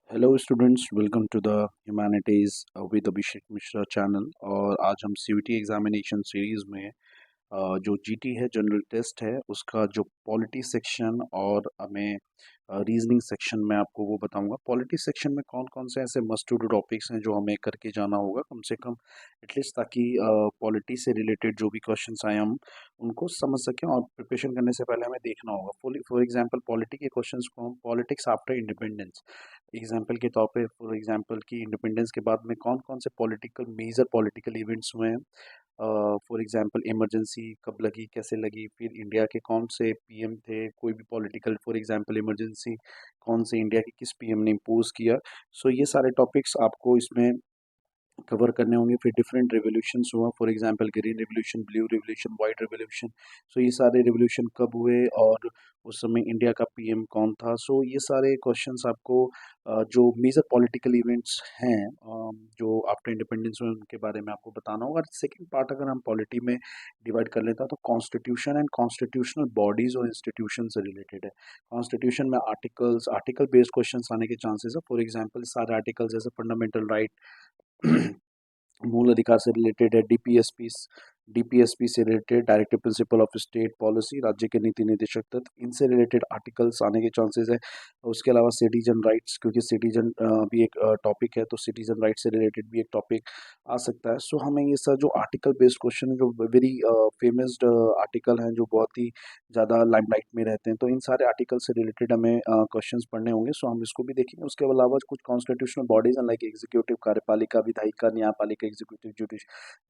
Hello students, welcome to the humanities with Abhishek Mishra channel. और आज हम सीयूटी एग्जामिनेशन सीरीज़ में जो जीटी है, जनरल टेस्ट है, उसका जो पॉलिटी सेक्शन और हमें रीजनिंग सेक्शन में आपको वो बताऊंगा। पॉलिटी सेक्शन में कौन कौन से ऐसे मस्ट टू डू टॉपिक्स हैं जो हमें करके जाना होगा कम से कम एटलीस्ट, ताकि पॉलिटी से रिलेटेड जो भी क्वेश्चंस आए हम उनको समझ सकें। और प्रिपरेशन करने से पहले हमें देखना होगा। फॉर एग्जांपल पॉलिटी के क्वेश्चंस को हम पॉलिटिक्स आफ्टर इंडिपेंडेंस एग्जाम्पल के तौर पे, फॉर एग्जांपल की इंडिपेंडेंस के बाद में कौन कौन से पॉलिटिकल मेजर पॉलिटिकल इवेंट्स हुए हैं। फॉर एग्जांपल इमरजेंसी कब लगी, कैसे लगी, फिर इंडिया के कौन से पीएम थे, कोई भी पॉलिटिकल, फॉर एग्जांपल इमरजेंसी कौन से इंडिया के किस पीएम ने इम्पोज किया। सो ये सारे टॉपिक्स आपको इसमें कवर करने होंगे। फिर डिफरेंट रेवोल्यूशंस हुआ, for example green revolution, blue revolution, white revolution. So ये सारे रेवोल्यूशन कब हुए और उस समय इंडिया का पीएम कौन था। सो ये सारे क्वेश्चंस आपको जो मेजर पॉलिटिकल इवेंट्स हैं जो आफ्टर इंडिपेंडेंस हुए उनके बारे में आपको बताना होगा। सेकेंड पार्ट अगर हम पॉलिटी में डिवाइड कर लेता तो कॉन्स्टिट्यूशन एंड कॉन्स्टिट्यूशनल बॉडीज और इंस्टीट्यूशन से रिलेटेड है। कॉन्स्टिट्यूशन में आर्टिकल बेस्ड क्वेश्चंस आने के चांसेस है। फॉर एग्जांपल सारे आर्टिकल्स जैसे फंडामेंटल राइट, मूल अधिकार से रिलेटेड है, डीपीएसपी से related, directive principle of state policy, राज्य के नीति निर्देशक तत्व, इनसे रिलेटेड आर्टिकल्स आने के चांसेस है। उसके अलावा सिटीजन राइट्स, क्योंकि सिटीजन भी एक टॉपिक है, तो सिटीजन राइट से रिलेटेड भी एक टॉपिक आ सकता है। सो हमें ये सब जो आर्टिकल बेस्ड क्वेश्चन है, जो वेरी फेमस आर्टिकल हैं, जो बहुत ही ज़्यादा लाइमलाइट में रहते हैं, तो इन सारे आर्टिकल से रिलेटेड हमें क्वेश्चंस पढ़ने होंगे। सो हम इसको भी देखेंगे। उसके अलावा कुछ कॉन्स्टिट्यूशनल बॉडीज हैं, लाइक एग्जीक्यूटिव कार्यपालिका, विधायिका, न्यायपालिका, एग्जीक्यूटिव,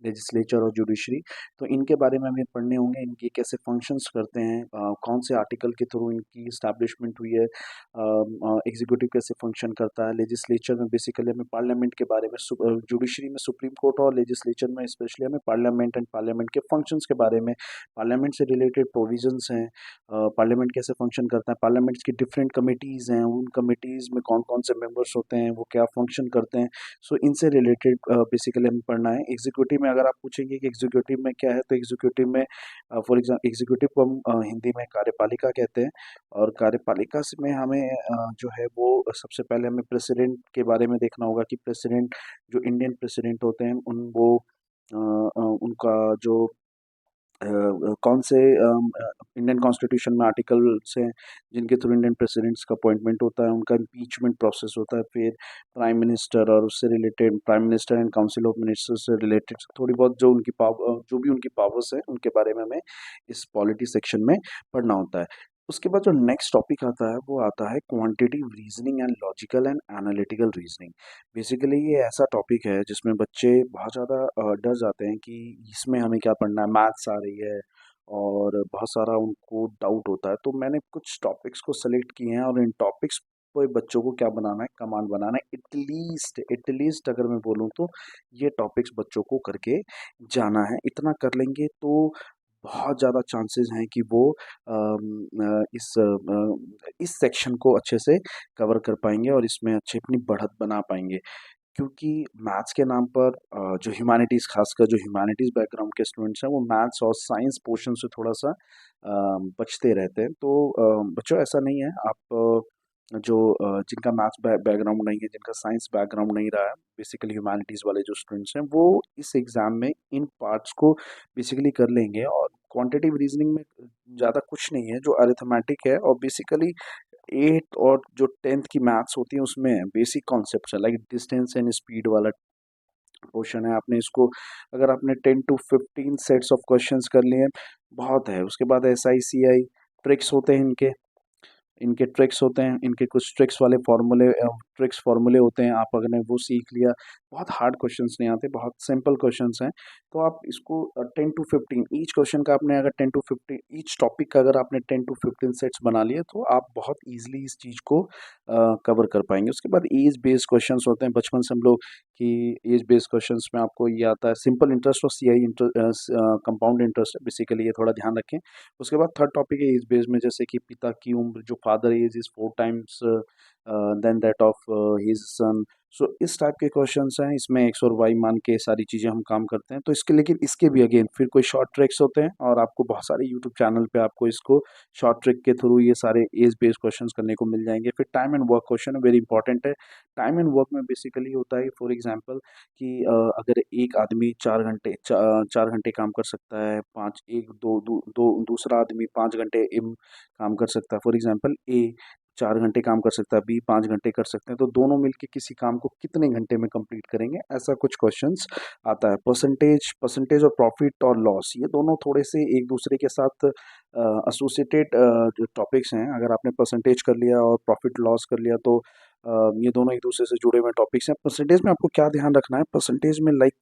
लेजिस्लेचर और जुडिशरी। तो इनके बारे में हमें पढ़ने होंगे, इनके कैसे फंक्शंस करते हैं, कौन से आर्टिकल के थ्रू इनकी स्टैब्लिशमेंट हुई है, एग्जीक्यूटिव कैसे फंक्शन करता है, लेजिस्लेचर में बेसिकली हमें पार्लियामेंट के बारे में, जुडिशरी में सुप्रीम कोर्ट और लेजिस्लेचर में स्पेशली हमें पार्लियामेंट एंड पार्लियामेंट के फंक्शंस के बारे में, पार्लियामेंट से रिलेटेड प्रोविजंस हैं, पार्लियामेंट कैसे फंक्शन करता है, पार्लियामेंट की डिफरेंट कमिटीज़ हैं, उन कमिटीज़ में कौन कौन से मेंबर्स होते हैं, वो क्या फंक्शन करते हैं। सो इनसे रिलेटेड बेसिकली हमें पढ़ना है। एग्जीक्यूटिव में अगर आप पूछेंगे कि एग्जीक्यूटिव में क्या है, तो एग्जीक्यूटिव में फॉर एग्जाम्पल एग्जीक्यूटिव को हम हिंदी में कार्यपालिका कहते हैं। और कार्यपालिका में हमें जो है वो सबसे पहले हमें प्रेसिडेंट के बारे में देखना होगा कि प्रेसिडेंट, जो इंडियन प्रेसिडेंट होते हैं, उनका जो कौन से इंडियन कॉन्स्टिट्यूशन में आर्टिकल्स हैं जिनके थ्रू इंडियन प्रेसिडेंट्स का अपॉइंटमेंट होता है, उनका इम्पीचमेंट प्रोसेस होता है। फिर प्राइम मिनिस्टर और उससे related, prime minister and council of ministers से रिलेटेड थोड़ी बहुत जो उनकी पावर, जो भी उनकी पावर्स हैं, उनके बारे में हमें इस पॉलिटी सेक्शन में पढ़ना होता है। उसके बाद जो नेक्स्ट टॉपिक आता है वो आता है quantitative reasoning and logical and analytical reasoning. Basically ये ऐसा टॉपिक है जिसमें बच्चे बहुत ज़्यादा डर जाते हैं कि इसमें हमें क्या पढ़ना है, मैथ्स आ रही है और बहुत सारा उनको डाउट होता है। तो मैंने कुछ टॉपिक्स को सेलेक्ट किए हैं और इन टॉपिक्स पर बच्चों को क्या बनाना है, कमांड बनाना है। एटलीस्ट अगर मैं बोलूँ तो ये टॉपिक्स बच्चों को करके जाना है। इतना कर लेंगे तो बहुत ज़्यादा चांसेस हैं कि वो इस सेक्शन को अच्छे से कवर कर पाएंगे और इसमें अच्छे अपनी बढ़त बना पाएंगे। क्योंकि मैथ्स के नाम पर जो ह्यूमैनिटीज़, खासकर जो ह्यूमैनिटीज़ बैकग्राउंड के स्टूडेंट्स हैं, वो मैथ्स और साइंस पोर्शन से थोड़ा सा बचते रहते हैं। तो बच्चों ऐसा नहीं है, आप जिनका मैथ्स बैकग्राउंड नहीं है, जिनका साइंस बैकग्राउंड नहीं रहा है, बेसिकली ह्यूमैनिटीज़ वाले जो स्टूडेंट्स हैं, वो इस एग्ज़ाम में इन पार्ट्स को बेसिकली कर लेंगे। और क्वांटिटेटिव रीजनिंग में ज़्यादा कुछ नहीं है, जो अरिथमेटिक है और बेसिकली 8th और जो 10th की मैथ्स होती है उसमें बेसिक कॉन्सेप्ट्स है, लाइक डिस्टेंस एंड स्पीड वाला पोर्शन है। आपने इसको, अगर आपने 10 to 15 सेट्स ऑफ क्वेश्चंस कर लिए बहुत है। उसके बाद SI CI ट्रिक्स होते हैं, इनके ट्रिक्स होते हैं, इनके कुछ ट्रिक्स फार्मूले होते हैं। आप अगर ने वो सीख लिया, बहुत हार्ड क्वेश्चंस नहीं आते, बहुत सिंपल क्वेश्चंस हैं। तो आप इसको 10 to 15 ईच क्वेश्चन का आपने अगर 10 to 15 ईच टॉपिक का अगर आपने 10 to 15 सेट्स बना लिए तो आप बहुत ईजिली इस चीज़ को कवर कर पाएंगे। उसके बाद एज बेस्ड क्वेश्चंस होते हैं। बचपन से हम लोग कि एज बेस्ड क्वेश्चंस में आपको ये आता है सिंपल इंटरेस्ट और CI कंपाउंड इंटरेस्ट, बेसिकली ये थोड़ा ध्यान रखें। उसके बाद थर्ड टॉपिक है एज बेस्ड में, जैसे कि पिता की उम्र, जो father age is 4 times than that of his son. So इस टाइप के क्वेश्चंस हैं, इसमें एक्स और वाई मान के सारी चीज़ें हम काम करते हैं। तो इसके लेकिन इसके भी अगेन फिर कोई शॉर्ट ट्रिक्स होते हैं और आपको बहुत सारे यूट्यूब चैनल पे आपको इसको शॉर्ट ट्रिक के थ्रू ये सारे एज बेस्ड क्वेश्चंस करने को मिल जाएंगे। फिर time and work question very important है। टाइम एंड वर्क में बेसिकली होता है फॉर एग्जांपल कि अगर एक आदमी 4 घंटे काम कर सकता है, पाँच एक दो दो, दो दूसरा आदमी 5 घंटे काम कर सकता है। फॉर एग्जांपल ए 4 घंटे काम कर सकता है, बी 5 घंटे कर सकते हैं, तो दोनों मिलके किसी काम को कितने घंटे में कंप्लीट करेंगे, ऐसा कुछ क्वेश्चंस आता है। परसेंटेज परसेंटेज और प्रॉफिट और लॉस, ये दोनों थोड़े से एक दूसरे के साथ एसोसिएटेड जो टॉपिक्स हैं। अगर आपने परसेंटेज कर लिया और प्रॉफिट लॉस कर लिया तो ये दोनों एक दूसरे से जुड़े हुए टॉपिक्स हैं। परसेंटेज में आपको क्या ध्यान रखना है, परसेंटेज में लाइक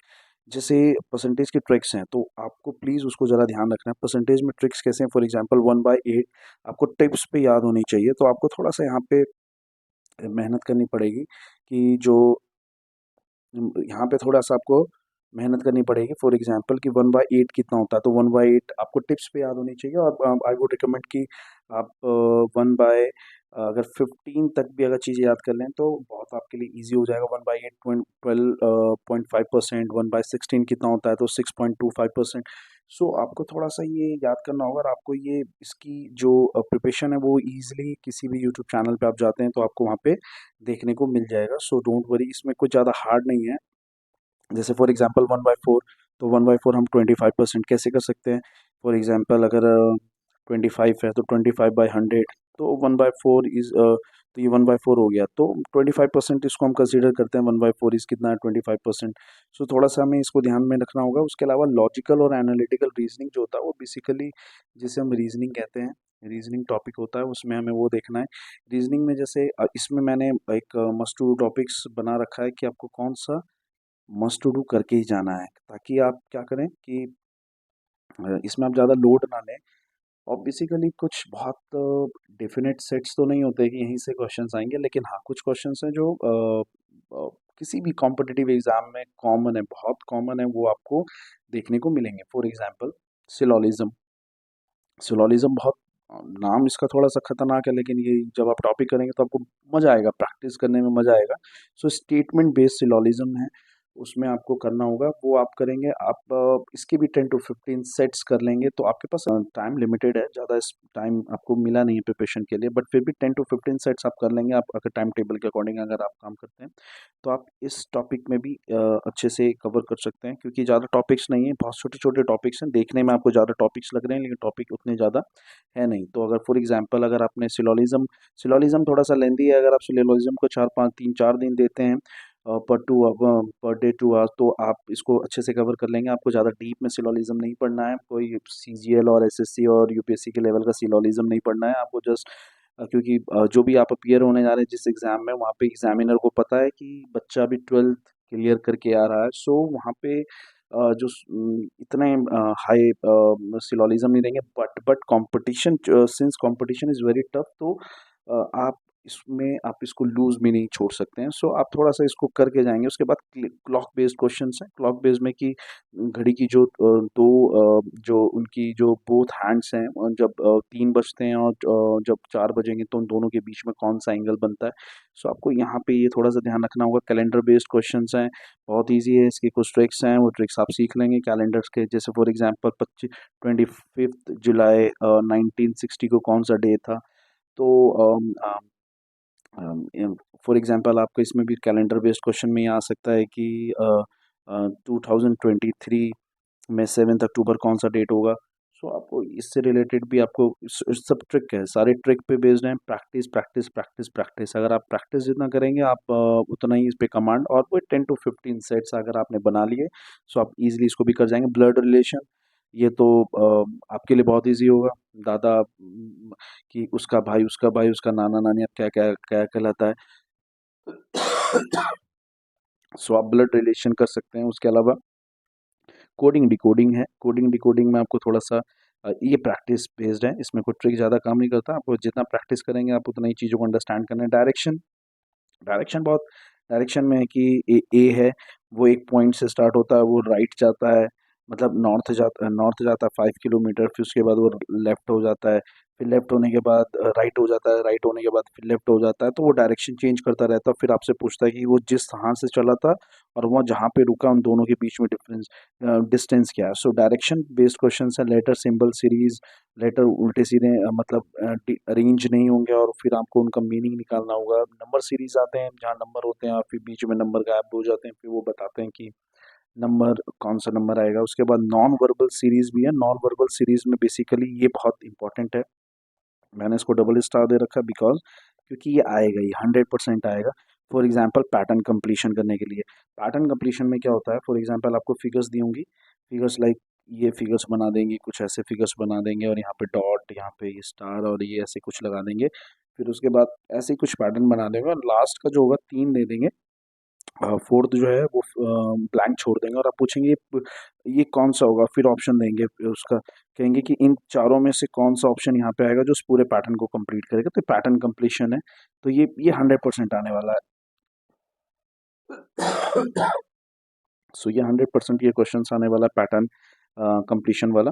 जैसे परसेंटेज की ट्रिक्स हैं, तो आपको प्लीज़ उसको ज़रा ध्यान रखना है। परसेंटेज में ट्रिक्स कैसे हैं, फॉर एग्जांपल 1/8 आपको टिप्स पे याद होनी चाहिए, तो आपको थोड़ा सा यहाँ पे मेहनत करनी पड़ेगी कि जो यहाँ पे थोड़ा-सा आपको मेहनत करनी पड़ेगी। फॉर एग्ज़ाम्पल कि 1/8 कितना होता है, तो 1/8 आपको टिप्स पे याद होनी चाहिए। और आई वुड रिकमेंड कि आप 1 बाय अगर 15 तक भी अगर चीज़ें याद कर लें तो बहुत आपके लिए ईज़ी हो जाएगा। 1/8 0.5%, 1/16 कितना होता है, तो 6.25%। सो आपको थोड़ा-सा ये याद करना होगा और आपको ये इसकी जो प्रिपरेशन है वो ईज़िली किसी भी यूट्यूब चैनल पे आप जाते हैं तो आपको वहाँ पे देखने को मिल जाएगा। सो डोंट वरी, इसमें कुछ ज़्यादा हार्ड नहीं है। जैसे फॉर एग्जांपल 1/4, तो 1/4 हम 25% कैसे कर सकते हैं। फॉर एग्जांपल अगर 25 है तो 25/100, तो 1/4 इज तो ये 1/4 हो गया, तो 25% इसको हम कंसीडर करते हैं। 1/4 इज कितना है, 25%। सो थोड़ा सा हमें इसको ध्यान में रखना होगा। उसके अलावा लॉजिकल और एनालिटिकल रीजनिंग जो होता है वो बेसिकली जिसे हम रीजनिंग कहते हैं, रीजनिंग टॉपिक होता है, उसमें हमें वो देखना है। रीजनिंग में जैसे इसमें मैंने एक मस्ट टू टॉपिक्स बना रखा है कि आपको कौन सा मस्ट टू डू करके ही जाना है, ताकि आप क्या करें कि इसमें आप ज़्यादा लोड ना लें। और बेसिकली कुछ बहुत डेफिनेट सेट्स तो नहीं होते कि यहीं से क्वेश्चंस आएंगे, लेकिन हाँ कुछ क्वेश्चंस हैं जो किसी भी कॉम्पिटिटिव एग्जाम में कॉमन है, बहुत कॉमन है, वो आपको देखने को मिलेंगे। For example syllogism. सिलोलिज्म बहुत नाम इसका थोड़ा सा खतरनाक है, लेकिन ये जब आप टॉपिक करेंगे तो आपको मज़ा आएगा, प्रैक्टिस करने में मज़ा आएगा। सो स्टेटमेंट बेस्ड सिलोलिज्म है, उसमें आपको करना होगा, वो आप करेंगे। आप इसके भी 10 to 15 सेट्स कर लेंगे तो आपके पास टाइम लिमिटेड है, ज़्यादा इस टाइम आपको मिला नहीं है प्रिपरेशन के लिए, बट फिर भी 10 to 15 सेट्स आप कर लेंगे। आप अगर टाइम टेबल के अकॉर्डिंग अगर आप काम करते हैं तो आप इस टॉपिक में भी अच्छे से कवर कर सकते हैं, क्योंकि ज़्यादा टॉपिक्स नहीं है, बहुत छोटे छोटे टॉपिक्स हैं। देखने में आपको ज़्यादा टॉपिक्स लग रहे हैं लेकिन टॉपिक उतने ज़्यादा है नहीं। तो अगर फॉर एग्जांपल अगर आपने सिलोलिज्म थोड़ा सा लेंदी है, अगर आप सिलोलिज्म को 4 5 3 4 दिन देते हैं पर डे 2 आवर्स, तो आप इसको अच्छे से कवर कर लेंगे। आपको ज़्यादा डीप में सिलोलिज्म नहीं पढ़ना है, कोई सीजीएल और एसएससी और यूपीएससी के लेवल का सिलोलिज्म नहीं पढ़ना है आपको। जस्ट क्योंकि जो भी आप अपीयर होने जा रहे हैं जिस एग्ज़ाम में, वहाँ पे एग्जामिनर को पता है कि बच्चा अभी 12th क्लियर करके आ रहा है। सो वहाँ पे इतने हाई सिलोलिज्म नहीं देंगे, but competition, since competition is very tough, तो आप इसमें आप इसको लूज़ भी नहीं छोड़ सकते हैं। सो आप थोड़ा सा इसको करके जाएंगे। उसके बाद क्लॉक बेस्ड क्वेश्चंस हैं। क्लॉक बेस्ड में कि घड़ी की जो जो उनकी जो बोथ हैंड्स हैं, जब 3 बजते हैं और जब 4 बजेंगे तो उन दोनों के बीच में कौन सा एंगल बनता है। सो आपको यहाँ पे ये थोड़ा सा ध्यान रखना होगा। कैलेंडर बेस्ड क्वेश्चंस हैं, बहुत ईजी है, इसकी कुछ ट्रिक्स हैं, वो ट्रिक्स आप सीख लेंगे कैलेंडर्स के। जैसे फॉर एग्जांपल 25 जुलाई 1960 को कौन सा डे था। तो फॉर एग्जांपल आपको इसमें भी कैलेंडर बेस्ड क्वेश्चन में ये आ सकता है कि 2023 में 7 अक्टूबर कौन सा डेट होगा। सो आपको इससे रिलेटेड भी आपको सब ट्रिक है, सारे ट्रिक पे बेस्ड हैं। प्रैक्टिस प्रैक्टिस प्रैक्टिस प्रैक्टिस, अगर आप प्रैक्टिस जितना करेंगे आप उतना ही इस पे कमांड। और वो 10 to 15 सेट्स अगर आपने बना लिए सो आप इजीली इसको भी कर जाएंगे। ब्लड रिलेशन, ये तो आपके लिए बहुत इजी होगा। दादा कि उसका भाई उसका नाना नानी, अब क्या क्या क्या कहलाता है। सो आप ब्लड रिलेशन कर सकते हैं। उसके अलावा कोडिंग डिकोडिंग है। कोडिंग डिकोडिंग में आपको थोड़ा सा ये प्रैक्टिस बेस्ड है, इसमें कोई ट्रिक ज़्यादा काम नहीं करता। आपको जितना प्रैक्टिस करेंगे आप उतना ही चीज़ों को अंडरस्टैंड करना है। डायरेक्शन, डायरेक्शन बहुत डायरेक्शन में है कि ए है, वो एक पॉइंट से स्टार्ट होता है, वो राइट जाता है, मतलब नॉर्थ जाता है 5 किलोमीटर, फिर उसके बाद वो लेफ्ट हो जाता है फिर लेफ्ट होने के बाद राइट हो जाता है, राइट होने के बाद फिर लेफ्ट हो जाता है, तो वो डायरेक्शन चेंज करता रहता है। फिर आपसे पूछता है कि वो जिस हाथ से चला था और वह जहाँ पे रुका उन दोनों के बीच में डिस्टेंस क्या है। सो डायरेक्शन बेस्ड क्वेश्चन है, लेटर सिंबल सीरीज, लेटर उल्टे सीधे मतलब अरेंज नहीं होंगे और फिर आपको उनका मीनिंग निकालना होगा। नंबर सीरीज आते हैं जहाँ नंबर होते हैं और फिर बीच में नंबर गायब हो जाते हैं, फिर वो बताते हैं कि नंबर कौन सा नंबर आएगा। उसके बाद नॉन वर्बल सीरीज भी है। नॉन वर्बल सीरीज में बेसिकली ये बहुत इंपॉर्टेंट है, मैंने इसको डबल स्टार दे रखा है बिकॉज क्योंकि ये आएगा, ये 100% आएगा। फॉर एग्जांपल पैटर्न कंप्लीशन करने के लिए, पैटर्न कंप्लीशन में क्या होता है, फॉर एग्जांपल आपको फिगर्स दी होंगी, फिगर्स लाइक ये फिगर्स बना देंगे, कुछ ऐसे फिगर्स बना देंगे और यहाँ पे डॉट, यहाँ पे ये स्टार और ये ऐसे कुछ लगा देंगे। फिर उसके बाद ऐसे ही कुछ पैटर्न बना देंगे और लास्ट का जो होगा 3 दे देंगे, फोर्थ जो है वो ब्लैंक छोड़ देंगे और आप पूछेंगे ये कौन सा होगा, फिर ऑप्शन देंगे, फिर उसका कहेंगे कि इन चारों में से कौन सा ऑप्शन यहाँ पे आएगा जो इस पूरे पैटर्न को कंप्लीट करेगा। तो पैटर्न कंप्लीशन है, तो ये 100% आने वाला है। सो ये 100% ये क्वेश्चन आने वाला है पैटर्न कंप्लीशन वाला,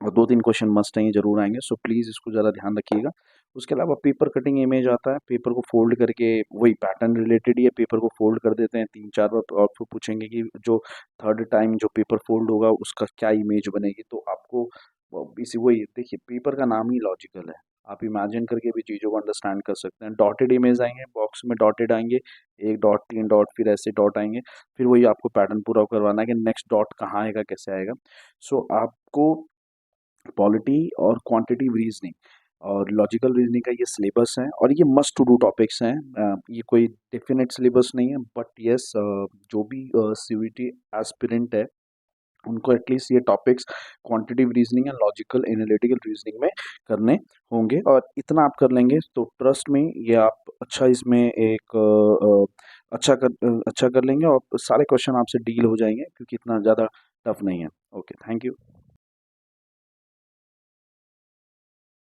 और 2-3 क्वेश्चन मस्ट हैं, ये जरूर आएंगे, सो प्लीज़ इसको ज़रा ध्यान रखिएगा। उसके अलावा पेपर कटिंग इमेज आता है, पेपर को फोल्ड करके, वही पैटर्न रिलेटेड ही है, पेपर को फोल्ड कर देते हैं 3-4 बार और फिर पूछेंगे कि जो थर्ड टाइम जो पेपर फोल्ड होगा उसका क्या इमेज बनेगी। तो आपको इसी वही देखिए, पेपर का नाम ही लॉजिकल है, आप इमेजिन करके भी चीज़ों को अंडरस्टैंड कर सकते हैं। डॉटेड इमेज आएंगे, बॉक्स में डॉटेड आएंगे, 1 डॉट 3 डॉट फिर ऐसे डॉट आएंगे, फिर वही आपको पैटर्न पूरा करवाना है कि नेक्स्ट डॉट कहाँ आएगा, कैसे आएगा। सो आपको पॉलिटी और क्वांटिटेटिव रीजनिंग और लॉजिकल रीजनिंग का ये सिलेबस है और ये मस्ट टू डू टॉपिक्स हैं। ये कोई डेफिनेट सिलेबस नहीं है, बट यस जो भी सीवीटी एस्पिरेंट है उनको एटलीस्ट ये topics quantitative reasoning and logical analytical reasoning में करने होंगे, और इतना आप कर लेंगे तो ट्रस्ट में ये आप अच्छा इसमें एक अच्छा कर लेंगे और सारे क्वेश्चन आपसे डील हो जाएंगे क्योंकि इतना ज़्यादा टफ नहीं है। Okay, thank you.